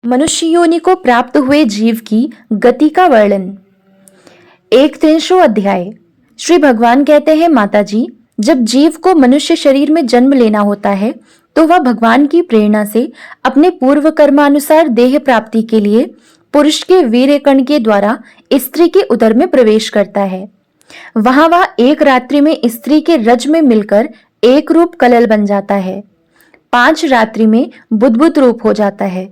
मनुष्य योनि को प्राप्त हुए जीव की गति का वर्णन। 1 अध्याय। श्री भगवान कहते हैं, माता जी, जब जीव को मनुष्य शरीर में जन्म लेना होता है तो वह भगवान की प्रेरणा से अपने पूर्व कर्मानुसार देह प्राप्ति के लिए पुरुष के वीर्य कण के द्वारा स्त्री के उदर में प्रवेश करता है। वहां वह एक रात्रि में स्त्री के रज में मिलकर एक रूप कलल बन जाता है। 5 रात्रि में बुद्बुद रूप हो जाता है।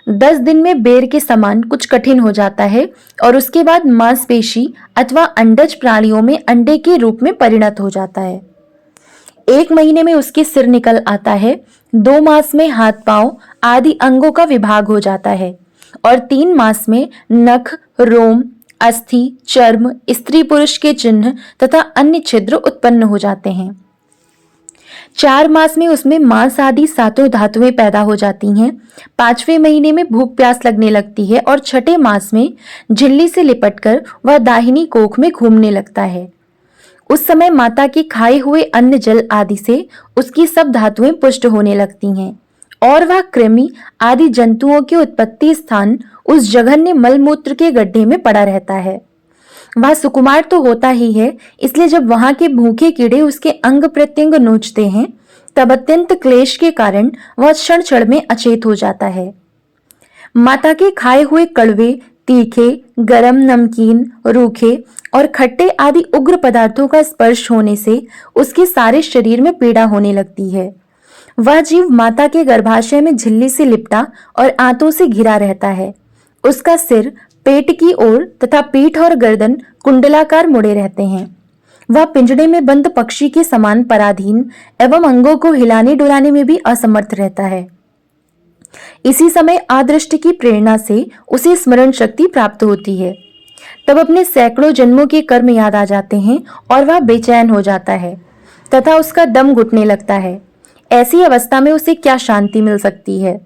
10 दिन में बेर के समान कुछ कठिन हो जाता है और उसके बाद मांसपेशी अथवा अंडज प्राणियों में अंडे के रूप में परिणत हो जाता है। 1 महीने में उसके सिर निकल आता है। 2 मास में हाथ पांव आदि अंगों का विभाग हो जाता है और 3 मास में नख, रोम, अस्थि, चर्म, स्त्री पुरुष के चिन्ह तथा अन्य छिद्र उत्पन्न हो जाते हैं। 4 मास में उसमें मांस आदि 7 धातुएं पैदा हो जाती हैं। 5वें महीने में भूख प्यास लगने लगती है और 6ठे मास में झिल्ली से लिपटकर वह दाहिनी कोख में घूमने लगता है। उस समय माता के खाए हुए अन्न जल आदि से उसकी सब धातुएं पुष्ट होने लगती हैं और वह कृमि आदि जंतुओं के उत्पत्ति स्थान उस जघन्य मलमूत्र के गड्ढे में पड़ा रहता है। वह सुकुमार तो होता ही है, इसलिए जब वहां के भूखे कीड़े उसके अंग प्रत्यंग नोचते हैं तब अत्यंत क्लेश के कारण वह क्षण क्षण में अचेत हो जाता है। माता के खाए हुए कड़वे, तीखे, गरम, नमकीन, रूखे और खट्टे आदि उग्र पदार्थों का स्पर्श होने से उसके सारे शरीर में पीड़ा होने लगती है। वह जीव माता के गर्भाशय में झिल्ली से लिपटा और आंतों से घिरा रहता है। उसका सिर पेट की ओर तथा पीठ और गर्दन कुंडलाकार मुड़े रहते हैं। वह पिंजड़े में बंद पक्षी के समान पराधीन एवं अंगों को हिलाने डुलाने में भी असमर्थ रहता है। इसी समय आदृष्ट की प्रेरणा से उसे स्मरण शक्ति प्राप्त होती है। तब अपने सैकड़ों जन्मों के कर्म याद आ जाते हैं और वह बेचैन हो जाता है तथा उसका दम घुटने लगता है। ऐसी अवस्था में उसे क्या शांति मिल सकती है।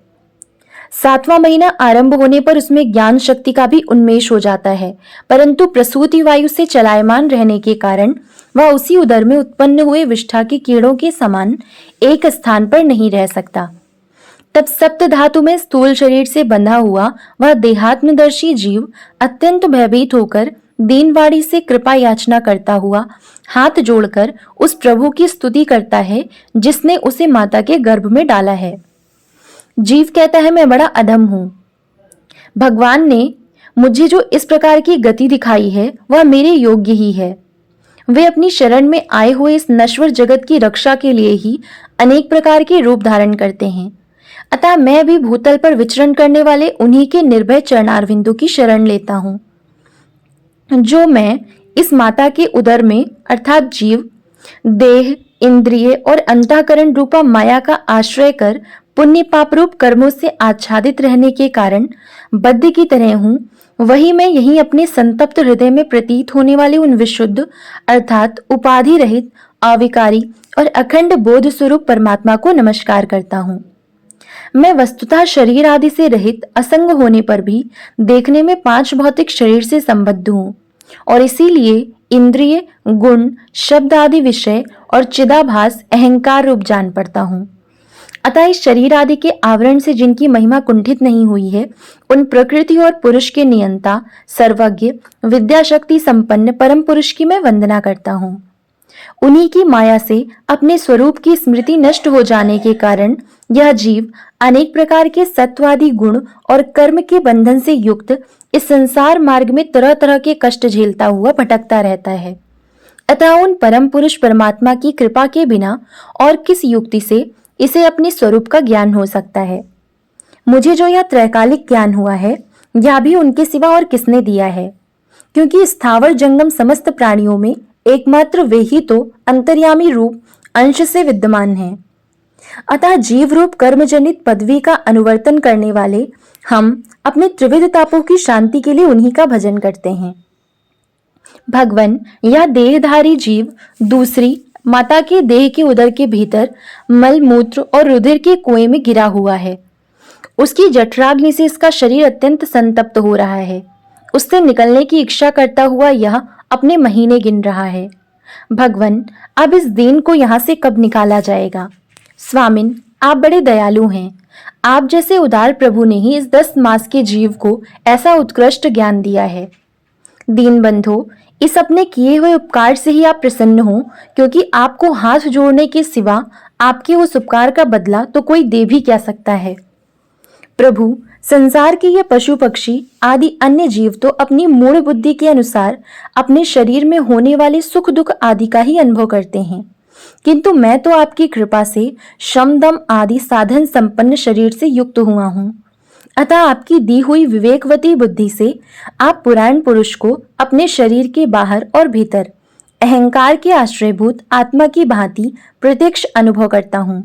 7वां महीना आरंभ होने पर उसमें ज्ञान शक्ति का भी उन्मेष हो जाता है, परंतु प्रसूति वायु से चलायमान रहने के कारण वह उसी उदर में उत्पन्न हुए विष्ठा के कीड़ों के समान एक स्थान पर नहीं रह सकता। तब सप्त धातु में स्थूल शरीर से बंधा हुआ वह देहात्मदर्शी जीव अत्यंत भयभीत होकर दीनवाणी से कृपा याचना करता हुआ हाथ जोड़कर उस प्रभु की स्तुति करता है जिसने उसे माता के गर्भ में डाला है। जीव कहता है, मैं बड़ा अधम हूं। भगवान ने मुझे जो इस प्रकार की गति दिखाई है वह मेरे योग्य ही है। वे अपनी शरण में आए हुए इस नश्वर जगत की रक्षा के लिए ही अनेक प्रकार के रूप धारण करते हैं। अतः मैं भी भूतल पर विचरण करने वाले उन्हीं के निर्भय चरणारविंदों की शरण लेता हूं, जो मैं इस माता के उदर में अर्थात जीव, देह, इंद्रिय और अंतःकरण रूपा माया का आश्रय कर पुण्य पाप रूप कर्मों से आच्छादित रहने के कारण बद्ध की तरह हूं, वही मैं यही अपने संतप्त हृदय में प्रतीत होने वाले उन विशुद्ध अर्थात उपाधि रहित, अविकारी और अखंड बोध स्वरूप परमात्मा को नमस्कार करता हूं। मैं वस्तुतः शरीर आदि से रहित असंग होने पर भी देखने में 5 भौतिक शरीर से संबद्ध हूं और इसीलिए इंद्रिय, गुण, शब्द आदि विषय और चिदाभास अहंकार रूप जान पड़ता हूं। अतः इस शरीर आदि के आवरण से जिनकी महिमा कुंठित नहीं हुई है, उन प्रकृति और पुरुष के नियंता, सर्वज्ञ, विद्या शक्ति संपन्न परम पुरुष की मैं वंदना करता हूँ। उन्हीं की माया से अपने स्वरूप की स्मृति नष्ट हो जाने के कारण यह जीव अनेक प्रकार के सत्वादि गुण और कर्म के बंधन से युक्त इस संसार मार्ग में तरह तरह के कष्ट झेलता हुआ भटकता रहता है। अतः उन परम पुरुष परमात्मा की कृपा के बिना और किस युक्ति से इसे अपने स्वरूप का ज्ञान हो सकता है। मुझे जो यह त्रैकालिक ज्ञान हुआ है, यह भी उनके सिवा और किसने दिया है, क्योंकि स्थावर जंगम समस्त प्राणियों में एकमात्र वे ही तो अंतर्यामी रूप अंश से विद्यमान हैं। अतः जीव रूप कर्मजनित पदवी का अनुवर्तन करने वाले हम अपने त्रिविध तापों की शांति के लिए उन्हीं का भजन करते हैं। भगवान, यह देहधारी जीव दूसरी माता के देह के उदर के भीतर मल, मूत्र और रुधिर के कुएं में गिरा हुआ है। उसकी जठराग्नि से इसका शरीर अत्यंत संतप्त हो रहा है। उससे निकलने की इच्छा करता हुआ यह अपने महीने गिन रहा है। भगवान, अब इस दीन को यहाँ से कब निकाला जाएगा? स्वामिन, आप बड़े दयालु हैं। आप जैसे उदार प्रभु ने ही इस 10 मास के जीव को ऐसा उत्कृष्ट ज्ञान दिया है। दीनबंधो, इस अपने किए हुए उपकार से ही आप प्रसन्न हो, क्योंकि आपको हाथ जोड़ने के सिवा आपके उस उपकार का बदला तो कोई दे भी क्या सकता है। प्रभु, संसार के ये पशु पक्षी आदि अन्य जीव तो अपनी मूढ़ बुद्धि के अनुसार अपने शरीर में होने वाले सुख दुख आदि का ही अनुभव करते हैं, किंतु मैं तो आपकी कृपा से शम दम आदि साधन संपन्न शरीर से युक्त हुआ हूँ। अतः आपकी दी हुई विवेकवती बुद्धि से आप पुराण पुरुष को अपने शरीर के बाहर और भीतर अहंकार के आश्रयभूत आत्मा की भांति प्रत्यक्ष अनुभव करता हूँ।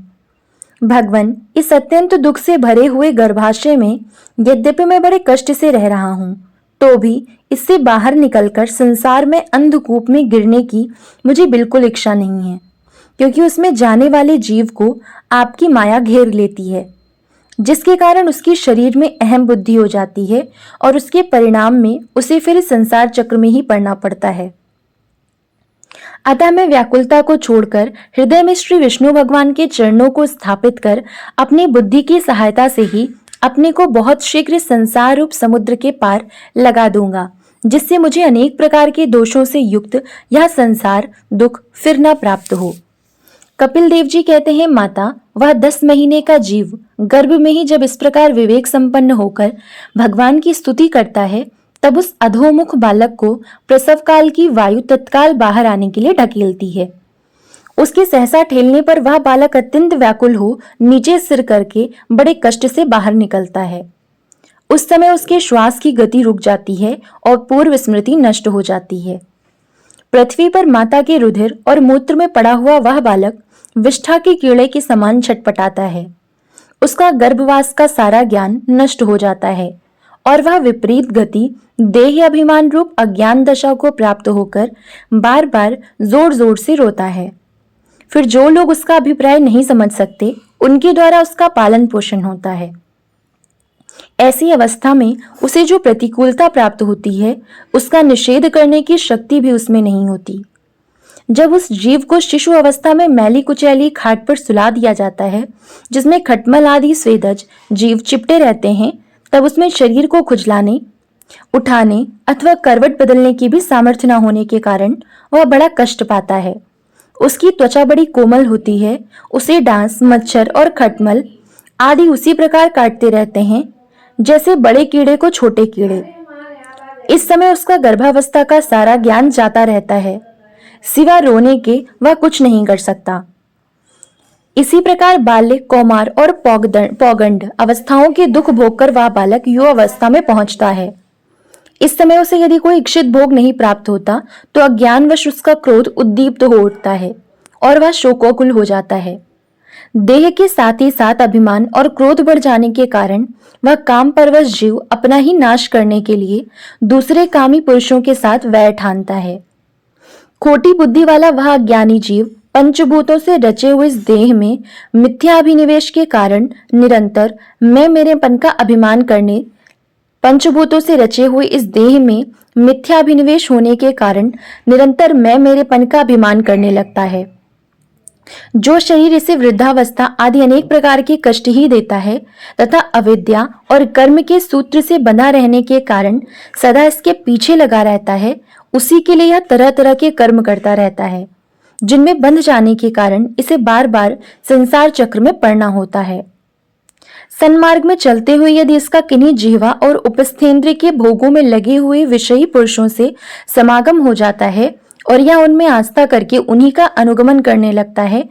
भगवान, इस अत्यंत दुख से भरे हुए गर्भाशय में यद्यपि मैं बड़े कष्ट से रह रहा हूँ, तो भी इससे बाहर निकलकर संसार में अंधकूप में गिरने की मुझे बिल्कुल इच्छा नहीं है, क्योंकि उसमें जाने वाले जीव को आपकी माया घेर लेती है, जिसके कारण उसकी शरीर में अहम बुद्धि हो जाती है और उसके परिणाम में उसे फिर संसार चक्र में ही पड़ना पड़ता है। अतः मैं व्याकुलता को छोड़कर हृदय में श्री विष्णु भगवान के चरणों को स्थापित कर अपनी बुद्धि की सहायता से ही अपने को बहुत शीघ्र संसार रूप समुद्र के पार लगा दूंगा, जिससे मुझे अनेक प्रकार के दोषों से युक्त यह संसार दुख फिर न प्राप्त हो। कपिल देव जी कहते हैं, माता, वह 10 महीने का जीव गर्भ में ही जब इस प्रकार विवेक संपन्न होकर भगवान की स्तुति करता है, तब उस अधोमुख बालक को प्रसव काल की वायु तत्काल बाहर आने के लिए ढकेलती है। उसके सहसा ठेलने पर वह बालक अत्यंत व्याकुल हो नीचे सिर करके बड़े कष्ट से बाहर निकलता है। उस समय उसके श्वास की गति रुक जाती है और पूर्व स्मृति नष्ट हो जाती है। पृथ्वी पर माता के रुधिर और मूत्र में पड़ा हुआ वह बालक विष्ठा के कीड़े के समान छटपटाता है। उसका गर्भवास का सारा ज्ञान नष्ट हो जाता है और वह विपरीत गति देह अभिमान रूप अज्ञान दशा को प्राप्त होकर बार बार जोर जोर से रोता है। फिर जो लोग उसका अभिप्राय नहीं समझ सकते, उनके द्वारा उसका पालन पोषण होता है। ऐसी अवस्था में उसे जो प्रतिकूलता प्राप्त होती है, उसका निषेध करने की शक्ति भी उसमें नहीं होती। जब उस जीव को शिशु अवस्था में मैली कुचैली खाट पर सुला दिया जाता है, जिसमें खटमल आदि स्वेदज जीव चिपटे रहते हैं, तब उसमें शरीर को खुजलाने, उठाने अथवा करवट बदलने की भी सामर्थ्य न होने के कारण वह बड़ा कष्ट पाता है। उसकी त्वचा बड़ी कोमल होती है। उसे डांस, मच्छर और खटमल आदि उसी प्रकार काटते रहते हैं जैसे बड़े कीड़े को छोटे कीड़े। इस समय उसका गर्भावस्था का सारा ज्ञान जाता रहता है। सिवा रोने के वह कुछ नहीं कर सकता। इसी प्रकार बाल्य, कौमार और पौगंड अवस्थाओं के दुख भोगकर वह बालक युवा अवस्था में पहुंचता है। इस समय उसे यदि कोई इच्छित भोग नहीं प्राप्त होता, तो अज्ञानवश उसका क्रोध उद्दीप्त हो उठता है और वह शोकोकुल हो जाता है। देह के साथ ही साथ अभिमान और क्रोध बढ़ जाने के कारण वह काम परवश जीव अपना ही नाश करने के लिए दूसरे कामी पुरुषों के साथ वैर ठानता है। खोटी बुद्धि वाला वह अज्ञानी जीव पंचभूतों से रचे हुए इस देह में मिथ्याभिनिवेश के कारण निरंतर मैं मेरेपन का अभिमान करने, पंचभूतों से रचे हुए इस देह में मिथ्याभिनिवेश होने के कारण निरंतर मैं मेरेपन का अभिमान करने लगता है। जो शरीर इसे वृद्धावस्था आदि अनेक प्रकार के कष्ट ही देता है तथा अविद्या और कर्म के सूत्र से बंधा रहने के कारण सदा इसके पीछे लगा रहता है, उसी के लिए यह तरह तरह के कर्म करता रहता है, जिनमें बंध जाने के कारण इसे बार बार संसार चक्र में पड़ना होता है। सन्मार्ग में चलते हुए यदि इसका किन्हीं जिह्वा और उपस्थेंद्र के भोगों में लगे हुए विषयी पुरुषों से समागम हो जाता है और यह उनमें आस्था करके उन्हीं का अनुगमन करने लगता है,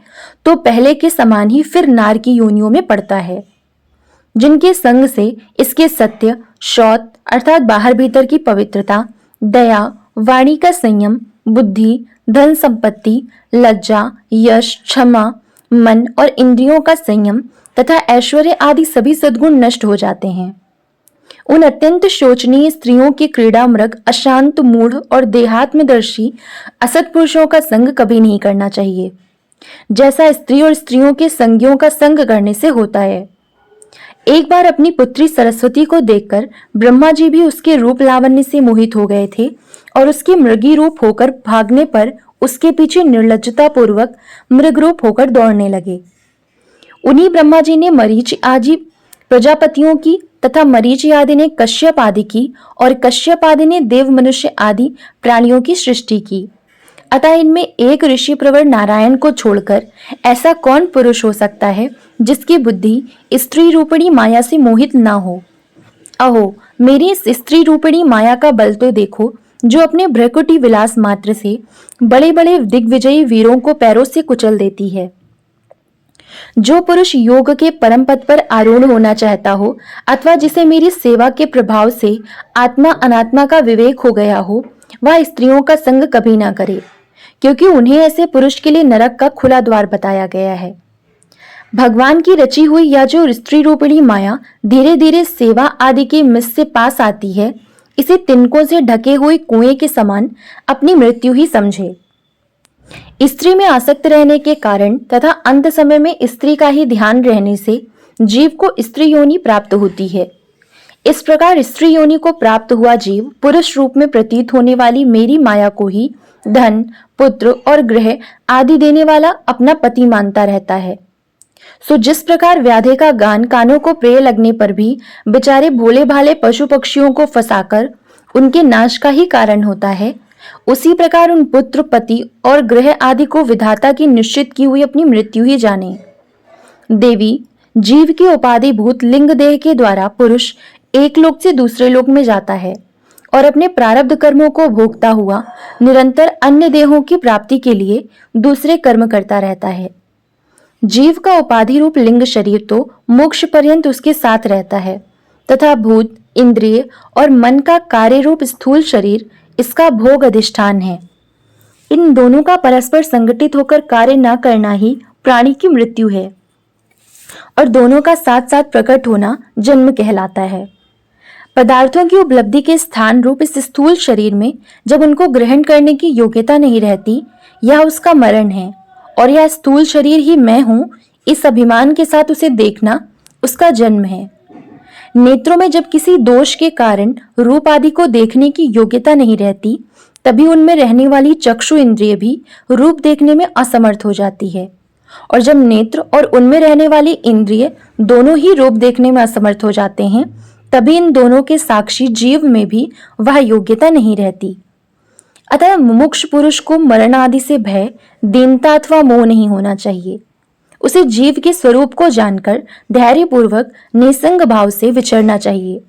तो पहले के समान ही फिर नार की योनियों में पड़ता है, जिनके संग से इसके सत्य, शौच अर्थात बाहर भीतर की पवित्रता, दया, वाणी का संयम, बुद्धि, धन संपत्ति, लज्जा, यश, क्षमा, मन और इंद्रियों का संयम तथा ऐश्वर्य आदि सभी सद्गुण नष्ट हो जाते हैं। उन अत्यंत शोचनीय स्त्रियों के क्रीड़ा मृग, अशांत, मूढ़ और देहात्मदर्शी असत पुरुषों का संग कभी नहीं करना चाहिए, जैसा स्त्री और स्त्रियों के संगियों का संग करने से होता है। एक बार अपनी पुत्री सरस्वती को देखकर ब्रह्मा जी भी उसके रूप लावण्य से मोहित हो गए थे और उसके मृगी रूप होकर भागने पर उसके पीछे निर्लज्जता पूर्वक मृग रूप होकर दौड़ने लगे। उन्हीं ब्रह्मा जी ने मरीचि आदि प्रजापतियों की तथा मरीचि आदि ने कश्यप आदि की और कश्यप आदि ने देव मनुष्य आदि प्राणियों की सृष्टि की। अतः इनमें एक ऋषि प्रवर नारायण को छोड़कर ऐसा कौन पुरुष हो सकता है जिसकी बुद्धि स्त्री रूपिणी माया से मोहित ना हो। अहो, मेरी इस स्त्री रूपिणी माया का बल तो देखो, जो अपने भ्रकुटी विलास मात्र से बड़े बड़े दिग्विजयी वीरों को पैरों से कुचल देती है। जो पुरुष योग के परम पद पर आरूढ़ होना चाहता हो अथवा जिसे मेरी सेवा के प्रभाव से आत्मा अनात्मा का विवेक हो गया हो, वह स्त्रियों का संग कभी ना करे, क्योंकि उन्हें ऐसे पुरुष के लिए नरक का खुला द्वार बताया गया है। भगवान की रची हुई यह जो स्त्री रूपिणी माया धीरे धीरे सेवा आदि के मिस से पास आती है, इसे तिनकों से ढके हुए कुएं के समान अपनी मृत्यु ही समझे। स्त्री में आसक्त रहने के कारण तथा अंत समय में स्त्री का ही ध्यान रहने से जीव को स्त्री योनि प्राप्त होती है। इस प्रकार स्त्री योनि को प्राप्त हुआ जीव पुरुष रूप में प्रतीत होने वाली मेरी माया को ही धन, पुत्र और गृह आदि देने वाला अपना पति मानता रहता है। सो जिस प्रकार व्याधे का गान कानों को प्रिय लगने पर भी बेचारे भोले भाले पशु पक्षियों को फंसाकर उनके नाश का ही कारण होता है, उसी प्रकार उन पुत्र, पति और गृह आदि को विधाता की निश्चित की हुई अपनी मृत्यु ही जाने। देवी, जीव की उपाधि भूत लिंग देह के द्वारा पुरुष एक लोक से दूसरे लोक में जाता है और अपने प्रारब्ध कर्मों को भोगता हुआ निरंतर अन्य देहों की प्राप्ति के लिए दूसरे कर्म करता रहता है। जीव का उपाधि रूप लिंग शरीर तो मोक्ष पर्यंत उसके साथ रहता है तथा भूत, इंद्रिय और मन का कार्य रूप स्थूल शरीर इसका भोग अधिष्ठान है। इन दोनों का परस्पर संगठित होकर कार्य न करना ही प्राणी की मृत्यु है और दोनों का साथ साथ प्रकट होना जन्म कहलाता है। पदार्थों की उपलब्धि के स्थान रूप इस स्थूल शरीर में जब उनको ग्रहण करने की योग्यता नहीं रहती, यह उसका मरण है और यह स्थूल शरीर ही मैं हूं, इस अभिमान के साथ उसे देखना उसका जन्म है। नेत्रों में जब किसी दोष के कारण रूप आदि को देखने की योग्यता नहीं रहती, तभी उनमें रहने वाली चक्षु इंद्रिय भी रूप देखने में असमर्थ हो जाती है और जब नेत्र और उनमें रहने वाली इंद्रिय दोनों ही रूप देखने में असमर्थ हो जाते हैं, तभी इन दोनों के साक्षी जीव में भी वह योग्यता नहीं रहती। अतः मुमुक्ष पुरुष को मरण आदि से भय, दीनता अथवा मोह नहीं होना चाहिए। उसे जीव के स्वरूप को जानकर धैर्यपूर्वक निसंग भाव से विचरना चाहिए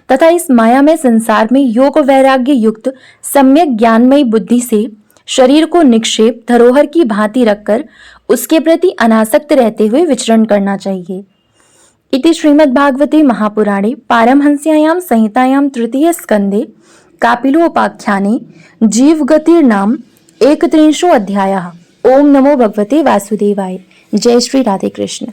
तथा इस मायामय संसार में योग वैराग्य युक्त सम्यक ज्ञानमयी बुद्धि से शरीर को निक्षेप धरोहर की भांति रखकर उसके प्रति अनासक्त रहते हुए विचरण करना चाहिए। इति श्रीमद्भागवते महापुराणे पारमहंस्यायां संहितायां तृतीय स्कंदे कापिलोपाख्याने जीवगतिर्नाम 31 अध्यायः। ओम नमो भगवते वासुदेवाय। जय श्री राधे कृष्ण।